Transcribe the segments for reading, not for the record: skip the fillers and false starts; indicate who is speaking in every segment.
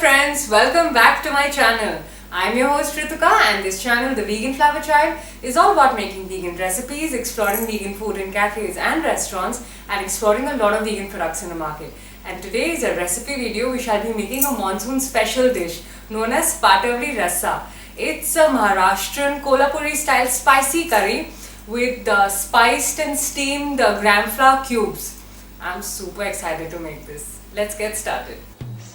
Speaker 1: friends, welcome back to my channel. I'm your host Ritika, and this channel, The Vegan Flower Child, is all about making vegan recipes, exploring vegan food in cafes and restaurants, and exploring a lot of vegan products in the market. And today is a recipe video. We shall be making a monsoon special dish known as Patwadi Rassa. It's a Maharashtrian Kolhapuri style spicy curry with spiced and steamed Gramflour cubes. I'm super excited to make this. Let's get started.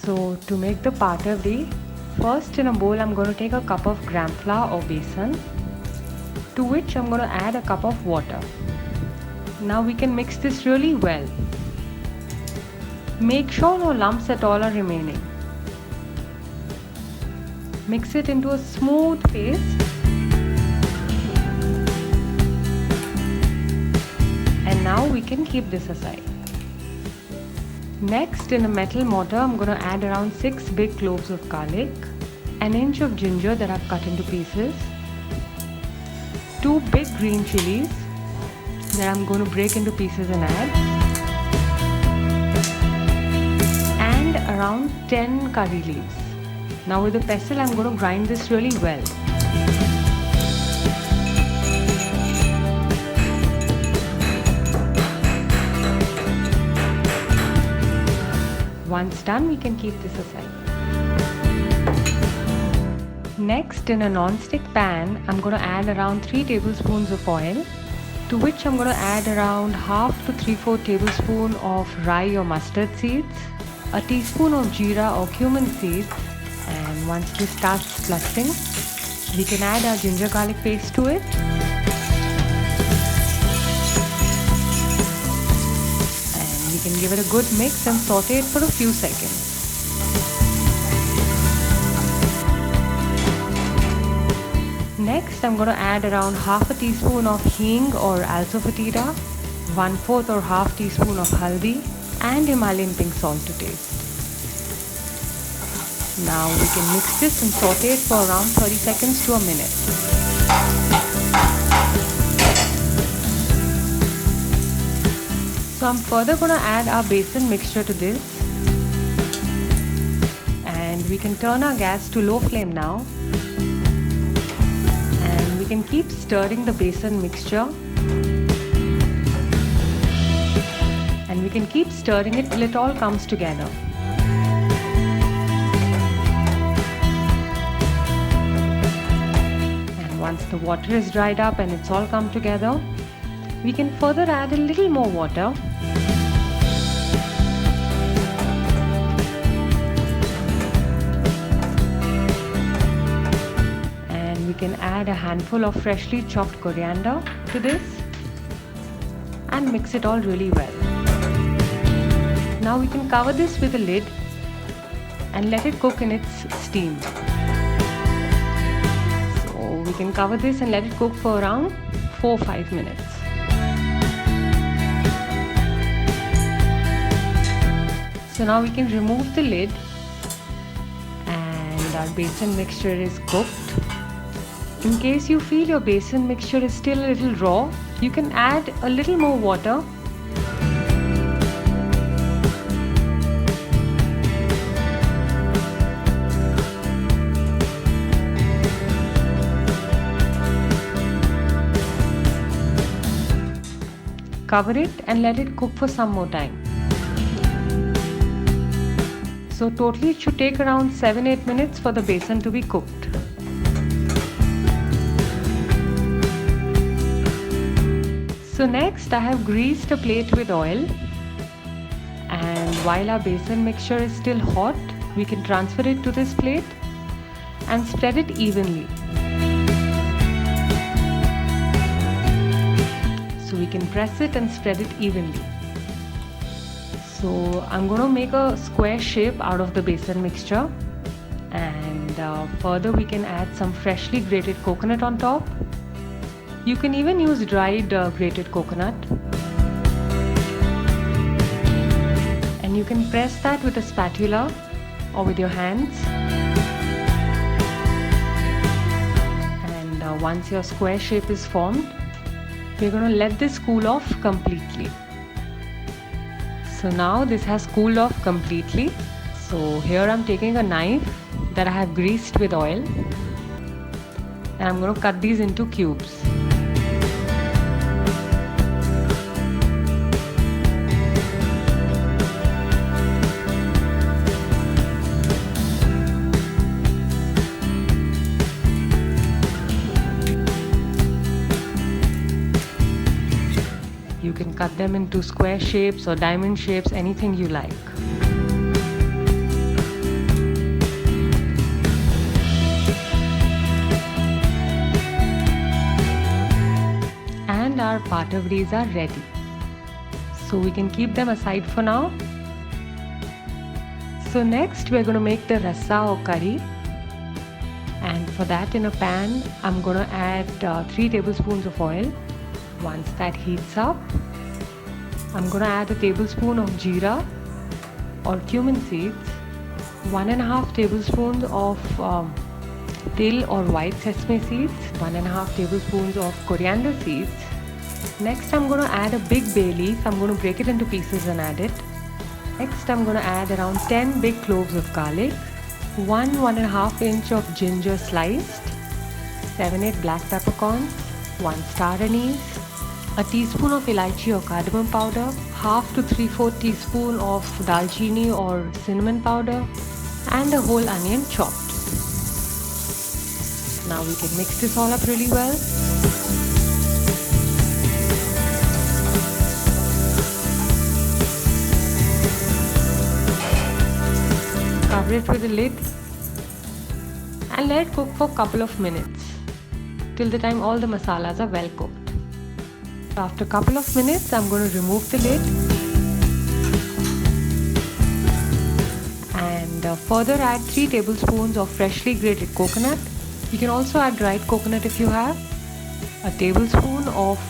Speaker 2: So to make the patwadi, first in a bowl I'm going to take a cup of gram flour or besan, to which I'm going to add a cup of water. Now we can mix this really well. Make sure no lumps at all are remaining. Mix it into a smooth paste. And now we can keep this aside. Next, in a metal mortar, I'm going to add around 6 big cloves of garlic, an inch of ginger that I've cut into pieces, 2 big green chilies that I'm going to break into pieces and add, and around 10 curry leaves. Now with the pestle, I'm going to grind this really well. Once done, we can keep this aside. Next, in a non-stick pan, I'm going to add around 3 tablespoons of oil, to which I'm going to add around half to 3/4 tablespoon of rye or mustard seeds, a teaspoon of jeera or cumin seeds, and once this starts flushing, we can add our ginger garlic paste to it. We can give it a good mix and saute it for a few seconds. Next, I'm going to add around half a teaspoon of hing or alsofatida, 1/4 or half teaspoon of haldi, and Himalayan pink salt to taste. Now we can mix this and saute it for around 30 seconds to a minute. So I'm further going to add our besan mixture to this, and we can turn our gas to low flame now, and we can keep stirring the besan mixture, and we can keep stirring it till it all comes together. And once the water is dried up and it's all come together, we can further add a little more water. And we can add a handful of freshly chopped coriander to this and mix it all really well. Now we can cover this with a lid and let it cook in its steam. So we can cover this and let it cook for around 4-5 minutes. So now we can remove the lid, and our besan mixture is cooked. In case you feel your besan mixture is still a little raw, you can add a little more water. Cover it and let it cook for some more time. So totally it should take around 7-8 minutes for the besan to be cooked. So next I have greased a plate with oil, and while our besan mixture is still hot, we can transfer it to this plate and spread it evenly. So we can press it and spread it evenly. So I'm going to make a square shape out of the besan mixture, and further we can add some freshly grated coconut on top. You can even use dried grated coconut, and you can press that with a spatula or with your hands. And once your square shape is formed, we're going to let this cool off completely. So now this has cooled off completely. So here I'm taking a knife that I have greased with oil, and I'm going to cut these into cubes. You can cut them into square shapes or diamond shapes, anything you like. And our patwadis are ready. So we can keep them aside for now. So next we're going to make the rasa or curry. And for that, in a pan, I'm going to add 3 tablespoons of oil. Once that heats up, I'm going to add a tablespoon of jeera or cumin seeds, 1.5 tablespoons of til or white sesame seeds, 1.5 tablespoons of coriander seeds. Next, I'm going to add a big bay leaf. I'm going to break it into pieces and add it. Next, I'm going to add around 10 big cloves of garlic, 1.5 inch of ginger sliced, 7-8 black peppercorns, 1 star anise, a teaspoon of elaichi or cardamom powder, half to 3/4 teaspoon of dalchini or cinnamon powder, and a whole onion chopped. Now we can mix this all up really well. Cover it with a lid and let it cook for a couple of minutes till the time all the masalas are well cooked. After a couple of minutes, I'm going to remove the lid and further add 3 tablespoons of freshly grated coconut. You can also add dried coconut if you have, a tablespoon of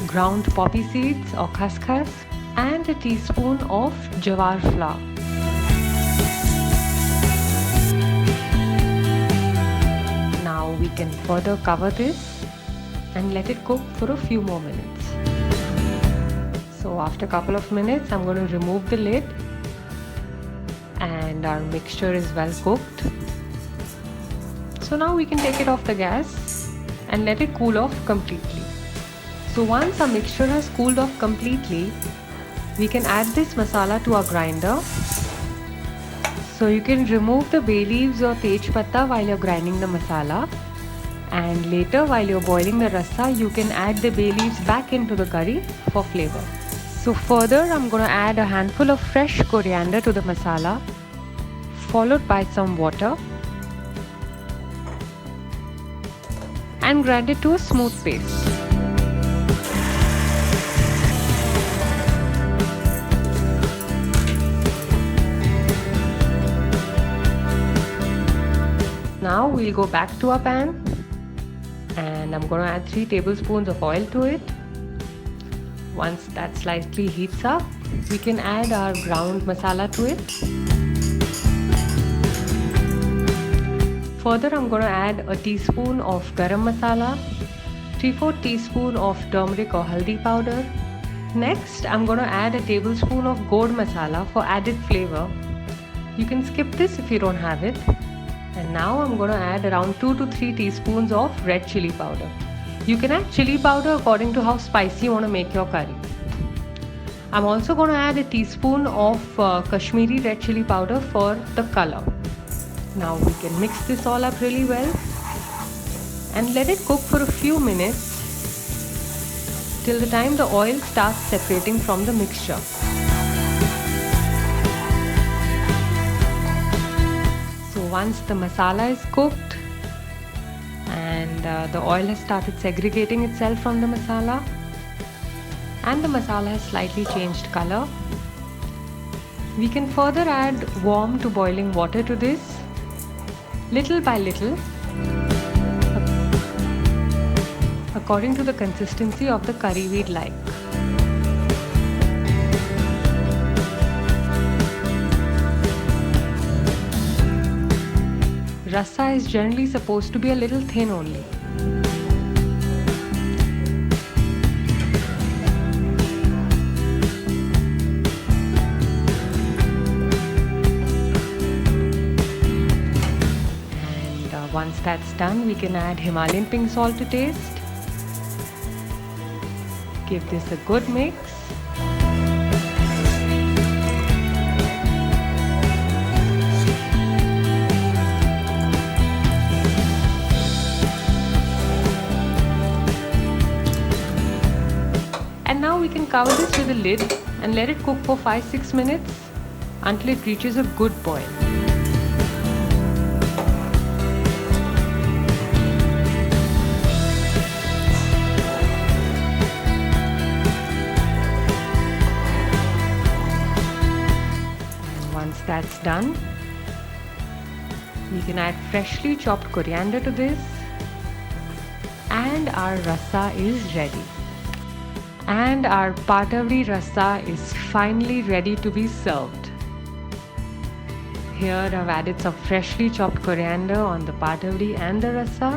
Speaker 2: ground poppy seeds or khaskhas, and a teaspoon of jawar flour. Now we can further cover this and let it cook for a few more minutes. So after a couple of minutes, I'm going to remove the lid and our mixture is well cooked. So now we can take it off the gas and let it cool off completely. So once our mixture has cooled off completely, we can add this masala to our grinder. So you can remove the bay leaves or tej patta while you're grinding the masala, and later while you're boiling the rasa, you can add the bay leaves back into the curry for flavor. So further, I'm going to add a handful of fresh coriander to the masala, followed by some water, and grind it to a smooth paste. Now we'll go back to our pan and I'm going to add 3 tablespoons of oil to it. Once that slightly heats up, we can add our ground masala to it. Further, I'm going to add a teaspoon of garam masala, 3/4 teaspoon of turmeric or haldi powder. Next, I'm going to add a tablespoon of gourd masala for added flavor. You can skip this if you don't have it. And now I'm going to add around 2 to 3 teaspoons of red chili powder. You can add chili powder according to how spicy you want to make your curry. I'm also going to add a teaspoon of Kashmiri red chili powder for the color. Now we can mix this all up really well and let it cook for a few minutes till the time the oil starts separating from the mixture. Once the masala is cooked and the oil has started segregating itself from the masala and the masala has slightly changed color, we can further add warm to boiling water to this, little by little, according to the consistency of the curry we'd like. Rasa is generally supposed to be a little thin only. that's done, we can add Himalayan pink salt to taste. Give this a good mix. And now we can cover this with a lid and let it cook for 5-6 minutes until it reaches a good boil. And once that's done, we can add freshly chopped coriander to this, and our rasa is ready. And our Patwadi Rassa is finally ready to be served. Here I've added some freshly chopped coriander on the Patwadi and the Rassa,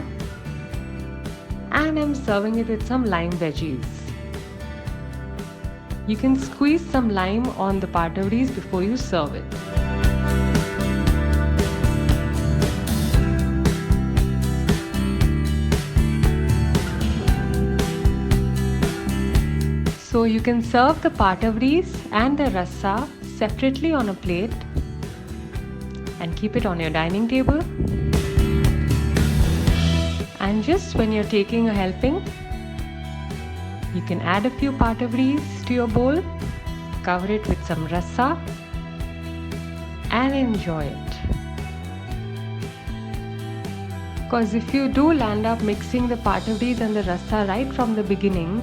Speaker 2: and I'm serving it with some lime veggies. You can squeeze some lime on the Patwadis before you serve it. So you can serve the Patwadis and the Rassa separately on a plate and keep it on your dining table. And just when you're taking a helping, you can add a few Patwadis to your bowl, cover it with some Rassa and enjoy it. Because if you do land up mixing the Patwadis and the Rassa right from the beginning,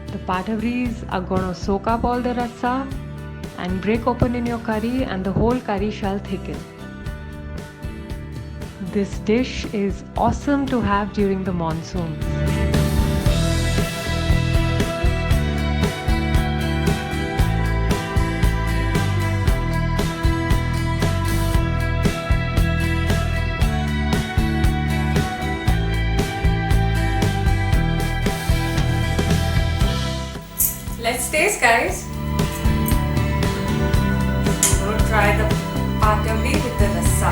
Speaker 2: the Patwadis are going to soak up all the rasa and break open in your curry, and the whole curry shall thicken. This dish is awesome to have during the monsoons.
Speaker 1: Let's taste, guys. We'll try the Patwadi with the rasa.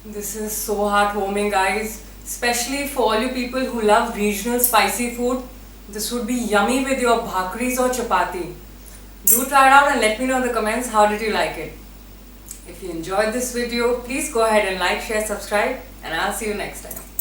Speaker 1: This is so heartwarming, guys. Especially for all you people who love regional spicy food. This would be yummy with your bhakris or chapati. Do try it out and let me know in the comments how did you like it. If you enjoyed this video, please go ahead and like, share, subscribe, and I'll see you next time.